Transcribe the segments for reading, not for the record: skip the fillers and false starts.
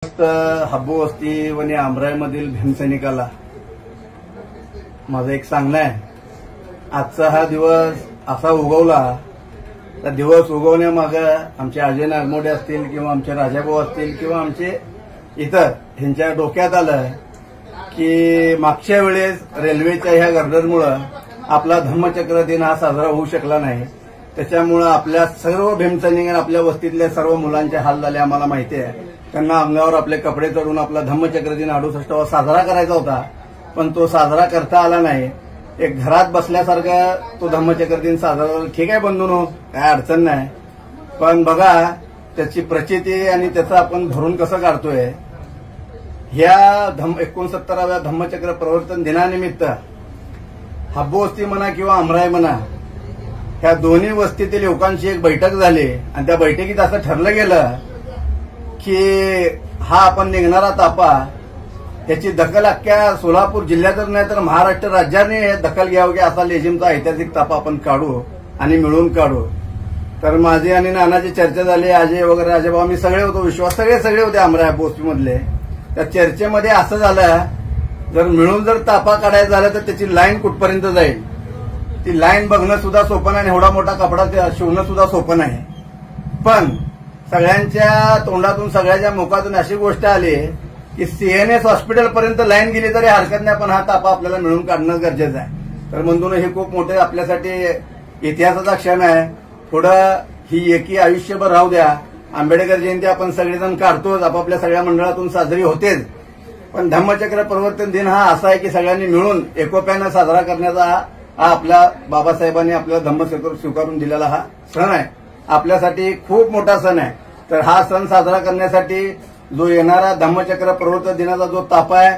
हाबू वस्ती आणि आमराईमधील भीमसैनिकाला माझं एक सांगणं आहे. आजचा हा दिवस असा उगवला, त्या दिवस उगवण्यामागे आमचे अजय नागमोडे असतील किंवा आमचे राजाभाऊ असतील किंवा आमचे इतर ह्यांच्या डोक्यात आलं की मागच्या वेळेस रेल्वेच्या ह्या गर्दरमुळे आपला धम्मचक्र दिन हा साजरा होऊ शकला नाही. त्याच्यामुळे आपल्या सर्व भीमसैनिकांना आपल्या वस्तीतल्या सर्व मुलांचे हाल झाले आम्हाला माहिती आहे. त्यांना अंगावर आपले कपडे चढून आपला धम्मचक्र दिन 68वा साजरा करायचा होता, पण तो साजरा करता आला नाही. एक घरात बसल्यासारखा तो धम्मचक्र दिन साजरा झाला. ठीक आहे बंधूंनो, काय अडचण नाही, पण बघा त्याची प्रचिती आणि त्याचं आपण धरून कसं काढतोय. ह्या 69व्या धम्मचक्र प्रवर्तन दिनानिमित्त हाबू वस्ती म्हणा किंवा अमराई म्हणा, ह्या दोन्ही वस्तीतील लोकांची एक बैठक झाली आणि त्या बैठकीत असं ठरलं गेलं की हा आपण निघणारा तापा याची दखल अख्ख्या सोलापूर जिल्ह्यातच नाही तर महाराष्ट्र राज्याने दखल घ्यावी की असा लेझिमचा ऐतिहासिक तापा आपण काढू आणि मिळून काढू. तर माझी आणि नानाची चर्चा झाली. अजय वगैरे राजाभाऊ आम्ही सगळे होतो, विश्वास सगळे होते अमराई पोस्टमधले. त्या चर्चेमध्ये असं झालं, जर मिळून जर तापा काढायचा झाला तर त्याची लाईन कुठपर्यंत जाईल, ती लाईन बघणं सुद्धा सोपं नाही, एवढा मोठा कपडा शिवणं सुद्धा सोपं नाही. पण सगळ्यांच्या तोंडातून सगळ्याच्या मुखातून अशी गोष्ट आली की सीएनएस हॉस्पिटलपर्यंत लाईन गेली तरी हरकत नाही, पण हा तापा आपल्याला मिळून काढणं गरजेचं आहे. तर म्हणून हे खूप मोठे आपल्यासाठी इतिहासाचा क्षण आहे. पुढं ही एकी आयुष्यभर राहू द्या. आंबेडकर जयंती आपण सगळेजण काढतोच, आपापल्या सगळ्या मंडळातून साजरी होतेच, पण धम्मचक्र प्रवर्तन दिन हा असा आहे की सगळ्यांनी मिळून एकोप्यानं साजरा करण्याचा हा आपल्या बाबासाहेबांनी आपल्याला धम्मचक्र स्वीकारून दिलेला हा सण आहे. आपल्यासाठी खूप मोठा सण आहे. तर हा सण साजरा करण्यासाठी जो येणारा धम्मचक्र प्रवर्तन दिनाचा जो तापा आहे,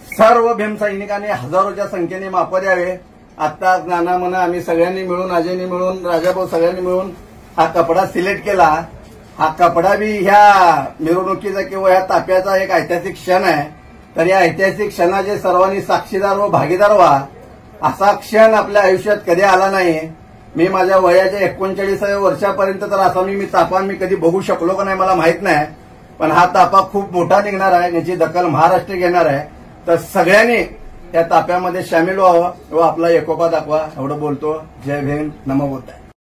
सर्व भीमसैनिकांनी हजारोच्या संख्येने माप द्यावे. आता नाना म्हणा आम्ही सगळ्यांनी मिळून, अजयनी मिळून, राजाभाऊ सगळ्यांनी मिळून हा कपडा सिलेक्ट केला. हा कपडा बी ह्या मिरवणुकीचा किंवा ह्या ताप्याचा एक ऐतिहासिक क्षण आहे. तर या ऐतिहासिक क्षणाचे सर्वांनी साक्षीदार व भागीदार व्हा. असा क्षण आपल्या आयुष्यात कधी आला नाही. मी माझ्या वयाच्या 39व्या वर्षापर्यंत तर असा मी तापा कधी बघू शकलो का नाही मला माहित नाही, पण हा तापा खूप मोठा निघणार आहे. याची दखल महाराष्ट्र घेणार आहे. तर सगळ्यांनी या ताप्यामध्ये सामील व्हावं व आपला एकोपा दाखवा. एवढं बोलतो. जय भीम, नमो बुद्धाय.